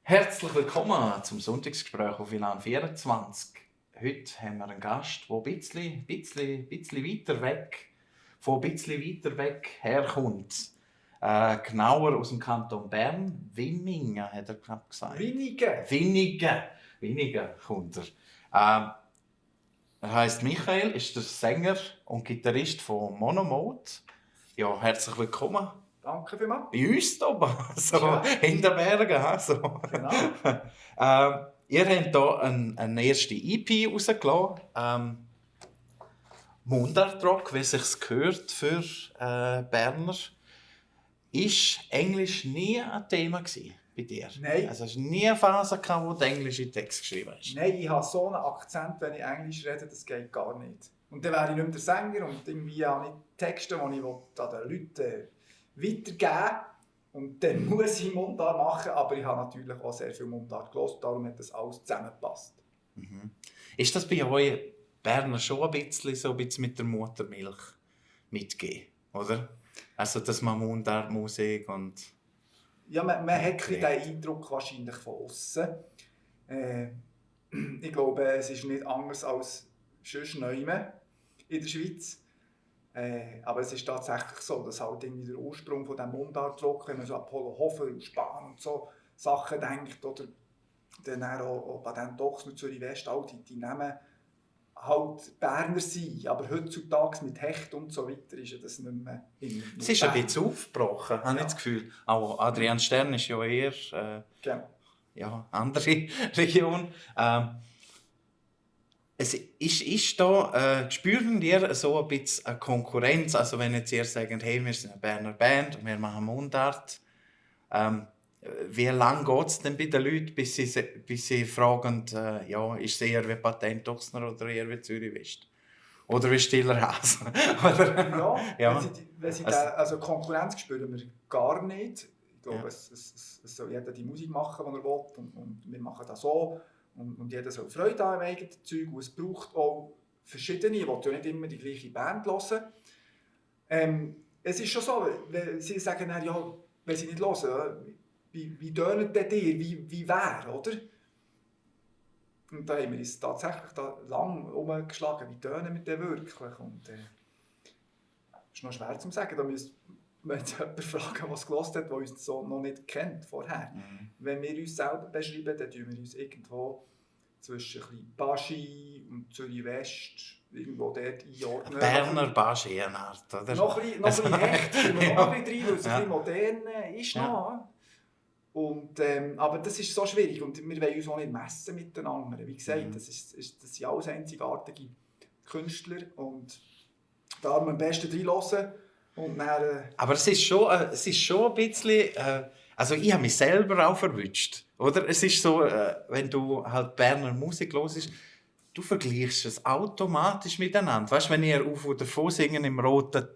Herzlich willkommen zum Sonntagsgespräch auf WLAN 24. Heute haben wir einen Gast, der ein bisschen weiter weg herkommt. Genauer aus dem Kanton Bern. Winningen, hat er knapp gesagt. Winningen kommt er. Er heisst Michael, ist der Sänger und Gitarrist von Monomode. Ja, herzlich willkommen. Danke vielmals. Bei uns hier oben, so Ja. in den Bergen. So. Genau. Ihr habt hier eine erste EP rausgelassen. Mundartrock, wie es sich gehört für Berner. Ist Englisch nie ein Thema bei dir? Nein. Also hast du nie eine Phase gehabt, wo du englische Text geschrieben hast? Nein, ich habe so einen Akzent, wenn ich Englisch rede, das geht gar nicht. Und dann wäre ich nicht mehr der Sänger und irgendwie habe ich Texte, die ich an den Leuten weitergeben will. Und dann muss ich Mundart machen, aber ich habe natürlich auch sehr viel Mundart gehört, darum hat das alles zusammengepasst. Mhm. Ist das bei euch Berner schon ein bisschen mit der Muttermilch mitgegeben, oder? Also, dass man Mundartmusik und... Ja, man hat den Eindruck wahrscheinlich von außen. Ich glaube, es ist nicht anders als sonst nirgends in der Schweiz. Aber es ist tatsächlich so, dass halt irgendwie der Ursprung von diesem Mundartrock, wenn man so an Polohofen und Spahn und so Sachen denkt, oder dann auch Patent Ochsner, Zürich West, all die Namen halt Berner sind. Aber heutzutage mit Hecht und so weiter ist ja das nicht mehr Es ist ein bisschen aufgebrochen, habe ich das Gefühl. Auch Adrian Stern ist ja eher Genau. ja, andere Region. Es ist da, spüren ihr so ein bisschen eine Konkurrenz? Also wenn jetzt ihr sagt, hey, wir sind eine Berner Band und wir machen Mundart. Wie lange geht es denn bei den Leuten, bis sie fragen, ja, ist es eher wie Patent Ochsner oder eher wie Zürich West? Oder wie Stiller Hase? Ja. Also Konkurrenz spüren wir gar nicht. Ich glaube, es soll jeder die Musik machen, die er will. Und wir machen das so. Und jeder soll Freude haben am eigenen Zeug. Und es braucht auch verschiedene. Ich will ja nicht immer die gleiche Band hören. Es ist schon so, wenn sie sagen, ja, wenn sie nicht hören, wie tönt denn dir? Wie wer, oder? Und da haben wir uns tatsächlich lang umgeschlagen, wie tönen wir denn wirklich? Und das ist noch schwer zu sagen. Da müsste man jetzt jemanden fragen, der es gehört hat, der uns so noch nicht kennt vorher. Mhm. Wenn wir uns selber beschreiben, dann tun wir uns irgendwo zwischen Baschi und Zürich West irgendwo dort einordnen. Berner Baschi, eine Art, oder? Noch ein bisschen Hecht, sind wir noch ein bisschen drin, weil es ein bisschen modern ist Ja. noch. Und, aber das ist so schwierig und wir wollen uns auch nicht messen mit den anderen. Wie gesagt, das sind alles einzigartige Künstler und darum am besten reinhören und dann... Aber es ist schon ein bisschen... also ich habe mich selber auch verwünscht. Oder? Es ist so, wenn du halt Berner Musik hörst, du vergleichst es automatisch miteinander. Weißt du, wenn ihr auf oder davon singen im roten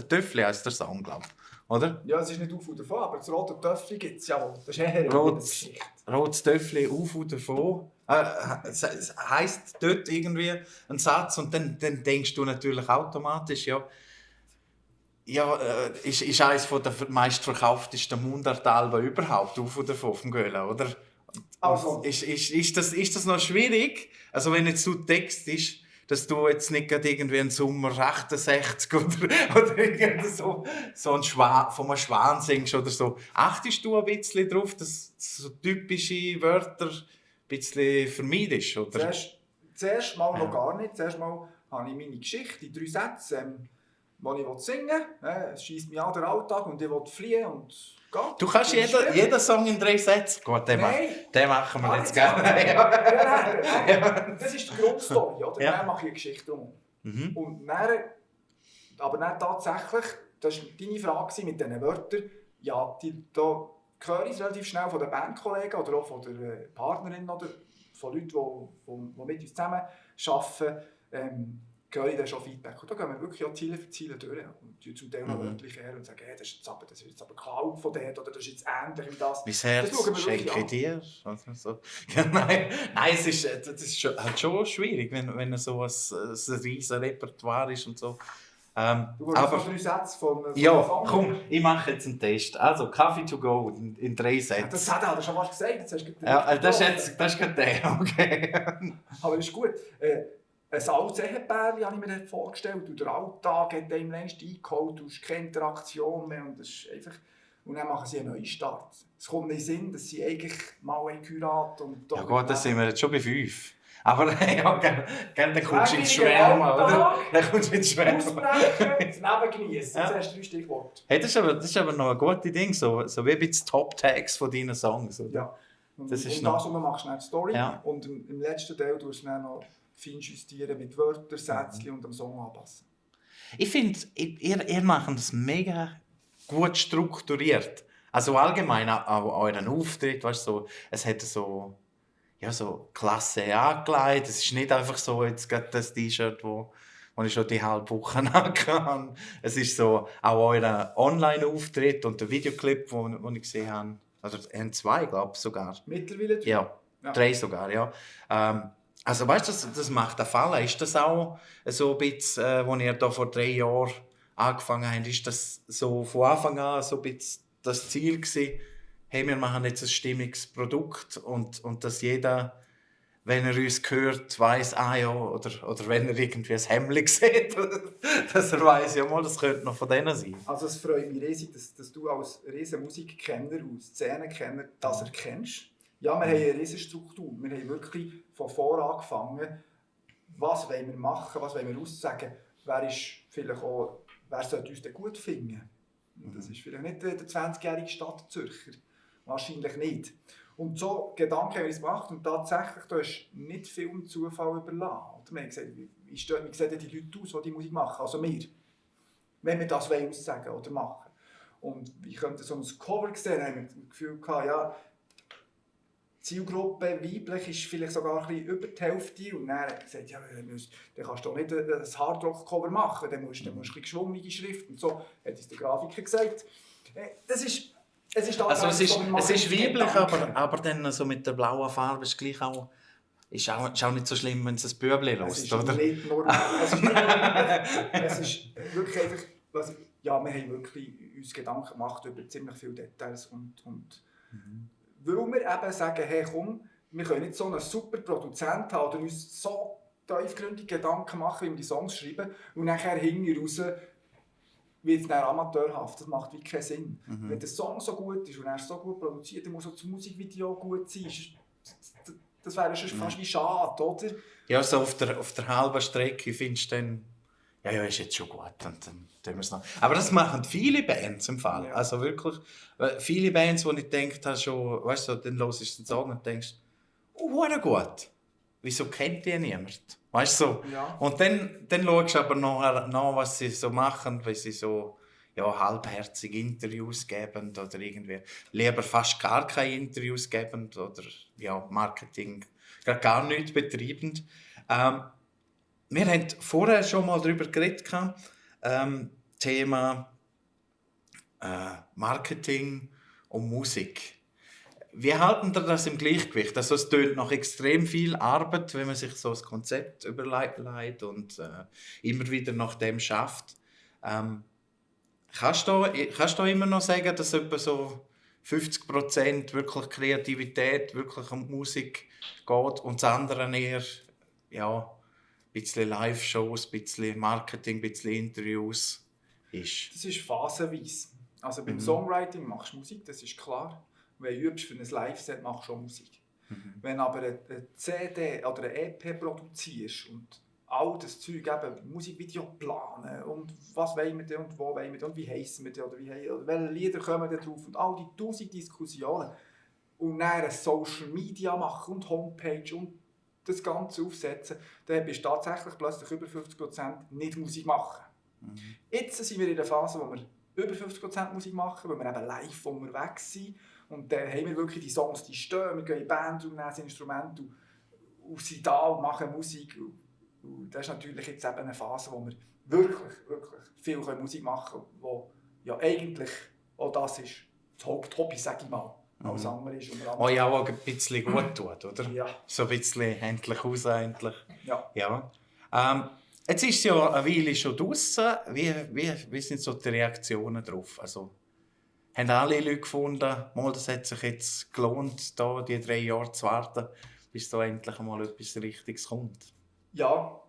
Töffli, heisst der Song, glaube ich. Oder? Ja, es ist nicht auf und davon, aber das rote Töffli gibt es ja. Das ist eher eine Geschichte. Rotes Töffli auf und davon. Es heisst dort irgendwie ein Satz und dann denkst du natürlich automatisch, ist eines der meistverkauftesten Mundartalben überhaupt, auf und davon vom Göhlen, oder? Also. Ist das noch schwierig? Also wenn jetzt so Text ist, dass du jetzt nicht gerade irgendwie einen Sommer 68 oder irgendwie so ein von einem Schwan singst oder so. Achtest du ein bisschen darauf, dass so typische Wörter ein bisschen vermeidest, oder? Zuerst mal noch gar nicht. Zuerst mal habe ich meine Geschichte in 3 Sätzen, die ich singen will. Es scheisst mich an der Alltag und ich will fliehen und gehen. Du kannst jeden Song in 3 Sätzen. Gut, den machen wir jetzt gerne. Das ist die Grundstory, oder? Ja. Dann mache ich eine Geschichte drum. Mhm. Und dann tatsächlich, das war deine Frage mit diesen Wörtern, ja, da höre ich es relativ schnell von den Bandkollegen oder auch von der Partnerin oder von Leuten, die mit uns zusammen arbeiten, höre ich dann schon Feedback. Und da gehen wir wirklich auch Ziele für Ziele durch und zum Teil noch wörtlich her und sagen, hey, das ist jetzt aber geklaut von dort oder das ist jetzt ähnlich wie das. Mein Herz schenke dir. So. Nein, das ist halt schon schwierig, wenn so ein riesen Repertoire ist und so. Du willst aber 3 Sätze von ja, komm, ich mache jetzt einen Test. Also, Coffee to go in 3 Sätzen. Ja, das hat er schon was gesagt. Jetzt hast du ja, das ist gerade der, okay. Aber das ist gut. Ein altes Ehepärchen habe ich mir vorgestellt. Und der Alltag hat einem längst eingeholt. Du hast keine Interaktion mehr. Und, das ist einfach... und dann machen sie einen Neustart. Es kommt nicht in den Sinn, dass sie eigentlich mal heiraten und... Ja gut, dann sind wir jetzt schon bei 5. Aber ja, dann kommst du ins Schwärmen, oder? Dann kommst du ins Schwärmen. Ausbrechen, das Leben genießen. Das hast du 3 Stichworte. Hey, das ist aber noch ein gutes Ding, so wie ein bisschen Top-Tags von deinen Songs, oder? Ja. Und das ist noch... machst du eine Story. Ja. Und im letzten Teil tust du dann noch fein justieren mit Wörtern, Sätzchen und am Song anpassen. Ich finde, ihr macht das mega gut strukturiert. Also allgemein auch euren Auftritt, weißt du, so, es hat so Klasse angelegt. Es ist nicht einfach so, jetzt gerade das T-Shirt, wo ich schon die halbe Woche habe. Es ist so, auch euer Online-Auftritt und der Videoclip, den ich gesehen habe. Also 2, glaube ich sogar. Mittlerweile 3? Ja, 3 sogar, ja. Also weißt du, das macht den Fall. Ist das auch so ein bisschen, als ihr da vor 3 Jahren angefangen habt, ist das so von Anfang an so ein bisschen das Ziel gewesen, hey, wir machen jetzt ein stimmiges Produkt und dass jeder, wenn er uns hört, weiss, ja, oder wenn er irgendwie ein Hemd sieht, dass er weiss, ja mal, das könnte noch von denen sein. Also es freut mich riesig, dass du als riesen Musikkenner und Szenenkenner das erkennst. Ja, wir haben eine riesen Struktur. Wir haben wirklich von vorn angefangen, was wollen wir machen, was wollen wir aussagen, wer sollte uns denn gut finden. Das ist vielleicht nicht der 20-jährige Stadtzürcher. Wahrscheinlich nicht. Und so Gedanken haben wir uns gemacht und tatsächlich, da ist nicht viel dem Zufall überlassen. Wir haben gesagt, wie sehen die Leute aus, die Musik machen, also wir. Wenn wir das aussagen oder machen. Und wie könnte so ein Cover sehen, haben wir das Gefühl gehabt, ja, Zielgruppe weiblich ist vielleicht sogar ein bisschen über die Hälfte. Und dann hat er gesagt, ja, dann kannst du doch nicht ein Hardrock-Cover machen, dann musst du ein bisschen geschwungene Schrift. Und so hat uns der Grafiker gesagt. Es ist weiblich, aber dann so mit der blauen Farbe ist gleich auch... Ist auch nicht so schlimm, wenn es ein Bübli lässt, oder? Es ist nicht normal. Es ist wirklich einfach... Ja, wir haben wirklich uns Gedanken gemacht über ziemlich viele Details und weil wir eben sagen, hey komm, wir können nicht so einen super Produzent haben oder uns so tiefgründige Gedanken machen, wie wir die Songs schreiben und nachher hinten raus wird es dann amateurhaft. Das macht wirklich keinen Sinn. Wenn der Song so gut ist und er ist so gut produziert, dann muss auch das Musikvideo gut sein. Das wäre schon fast wie schade, oder? Ja, so auf der halben Strecke findest du dann, ja, ist jetzt schon gut. Und dann tun wir es noch. Aber das machen viele Bands im Fall. Ja. Also wirklich, viele Bands, wo ich gedacht habe, schon, weißt du, dann hörst du den Song und denkst, gut. Wieso kennt die niemand? Weißt du so? Ja. Und dann schaust du aber noch, was sie so machen, weil sie so halbherzige Interviews geben oder irgendwie lieber fast gar keine Interviews geben oder Marketing gar nichts betreibend. Wir haben vorher schon mal darüber geredet, Thema Marketing und Musik. Wie halten ihr das im Gleichgewicht? Also es tönt noch extrem viel Arbeit, wenn man sich so ein Konzept überlegt und immer wieder nach dem schafft. Kannst du immer noch sagen, dass etwa so 50% wirklich Kreativität, wirklich um die Musik geht und das andere eher ein bisschen Live-Shows, ein bisschen Marketing, ein bisschen Interviews ist? Das ist phasenweise. Also beim Songwriting machst du Musik, das ist klar. Wenn du übst für ein Live-Set, machst du schon Musik. Wenn du aber eine CD oder eine EP produzierst und all das Zeug, eben Musikvideo planen und was wollen wir denn und wo wollen wir denn und wie heissen wir denn oder welche Lieder kommen da drauf und all die 1000 Diskussionen und dann Social Media machen und Homepage und das Ganze aufsetzen, dann bist du tatsächlich plötzlich über 50% nicht Musik machen. Jetzt sind wir in der Phase, wo wir über 50% Musik machen, weil wir eben live unterwegs sind. Und dann haben wir wirklich die Songs, die stehen, wir gehen in die Band und nehmen das Instrument und sind da und machen Musik. Und das ist natürlich jetzt eben eine Phase, wo wir wirklich viel Musik machen können, wo ja eigentlich auch das ist, das Haupthobby, sage ich mal. Alles andere ist auch ein bisschen gut tut, oder? Ja. So ein bisschen endlich aus, endlich. Ja. Jetzt ist es ja eine Weile schon draussen. Wie sind so die Reaktionen darauf? Also, haben alle Leute gefunden, mal, das hat sich jetzt gelohnt, da die 3 Jahre zu warten, bis da endlich mal etwas Richtiges kommt? Ja,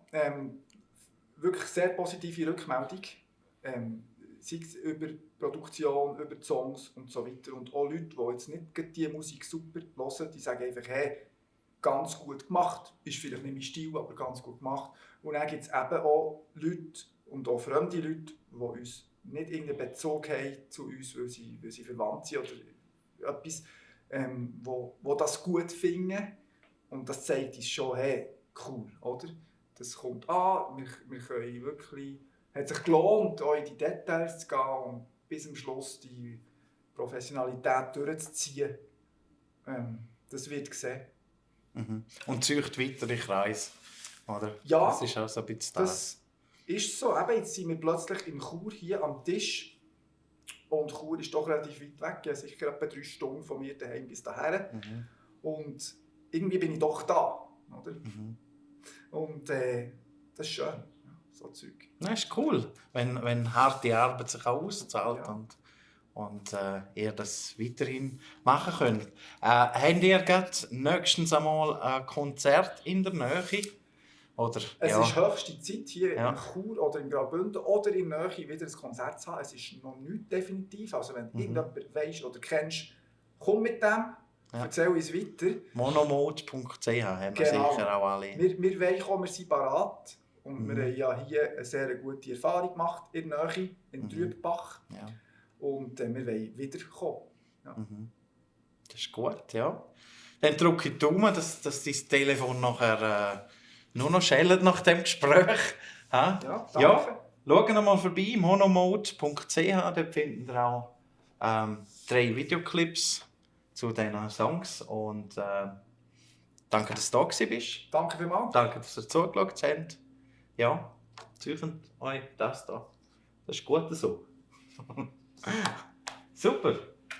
wirklich sehr positive Rückmeldung. Sei es über die Produktion, über die Songs und so weiter. Und auch Leute, die jetzt nicht die Musik super hören, die sagen einfach, hey, ganz gut gemacht. Ist vielleicht nicht mein Stil, aber ganz gut gemacht. Und dann gibt es eben auch Leute und auch fremde Leute, die uns nicht irgendeinen Bezug haben zu uns, weil sie verwandt sind oder etwas, wo das gut finden. Und das zeigt uns schon, hey, cool, oder? Das kommt an, wir können wirklich... Es hat sich gelohnt, auch in die Details zu gehen und bis zum Schluss die Professionalität durchzuziehen. Das wird gesehen. Mhm. Und zieht weitere Kreise, oder? Ja, das ist auch so ein bisschen das ist so. Eben, jetzt sind wir plötzlich im Chur hier am Tisch. Und Chur ist doch relativ weit weg. Ja, sicher etwa 3 Stunden von mir daheim bis daher. Mhm. Und irgendwie bin ich doch da. Oder? Mhm. Und das ist schön. Ja, so Zeug. Das ist cool, wenn harte Arbeit sich auch auszahlt Ja. und ihr das weiterhin machen könnt. Habt ihr gerade nächstens einmal ein Konzert in der Nähe? Oder, Es ja. ist höchste Zeit, hier Ja. in Chur oder in Graubünden oder in der Nähe wieder ein Konzert zu haben. Es ist noch nicht definitiv. Also wenn irgendjemand weisst oder kennst, komm mit dem, erzähl uns weiter. Monomode.ch haben wir Genau. sicher auch alle. Wir wollen kommen, wir sind parat. Und wir haben ja hier eine sehr gute Erfahrung gemacht in der Nähe, in Trübbach. Ja. Und wir wollen wiederkommen. Ja. Das ist gut, ja. Dann drücke ich die Daumen, dass dein Telefon nachher nur noch schellt nach dem Gespräch. Ha? Ja, danke. Ja, schaut mal vorbei, monomode.ch, dort findet ihr auch 3 Videoclips zu diesen Songs. Und danke, dass du da bist. Danke vielmals. Danke, dass ihr zugeschaut habt. Ja, zeichnet euch das da. Das ist gut so. Super.